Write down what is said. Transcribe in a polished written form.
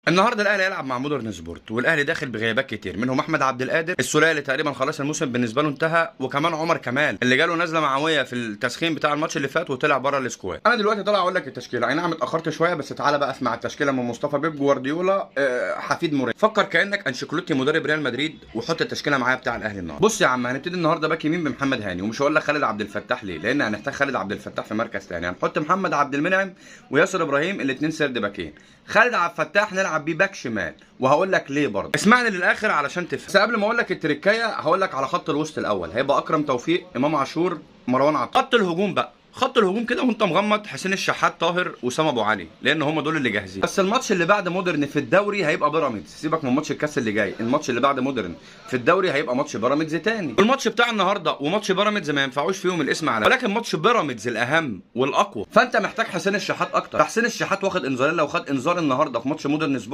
النهارده الاهلي هيلعب مع مودرن سبورت، والاهلي داخل بغيابات كتير، منهم احمد عبد القادر السوليه تقريبا خلاص الموسم بالنسبه له انتهى، وكمان عمر كمال اللي جاله نزله معويه في التسخين بتاع الماتش اللي فات وطلع بره السكواد. انا دلوقتي طالع اقول لك التشكيله، اي نعم اتاخرت شويه بس تعالى بقى اسمع التشكيله من مصطفى بيب جوارديولا حفيد مورينيو. فكر كانك انشيلوتي مدرب ريال مدريد وحط التشكيله معايا بتاع الاهلي النهارده. بص يا عم، هنبتدي النهارده باك يمين بمحمد هاني، ومش هقول لك خالد عبد الفتاح ليه، لان هنحتاج خالد عبد الفتاح في مركز ثاني. هنحط محمد عبد المنعم وياسر ابراهيم الاثنين سرد باكين. خالد عبد الفتاح نلعب بيه باك شمال، وهقول لك ليه برضه. اسمعني للاخر علشان تفهم. بس قبل ما اقول لك التركايه هقول لك على خط الوسط الاول، هيبقى اكرم توفيق، امام عاشور، مروان عطية. خط الهجوم بقى، خط الهجوم كده وانت مغمض، حسين الشحات، طاهر، وسام ابو علي، لان هم دول اللي جاهزين. بس الماتش اللي بعد مودرن في الدوري هيبقى بيراميدز، سيبك من ماتش الكاس اللي جاي، الماتش اللي بعد مودرن في الدوري هيبقى ماتش بيراميدز تاني. والماتش بتاع النهارده وماتش بيراميدز ما ينفعوش فيهم الاسم على، ولكن ماتش بيراميدز الاهم والاقوى، فانت محتاج حسين الشحات اكتر. حسين الشحات واخد انذارين، لو خد انذار النهارده في ماتش مودرن سبورت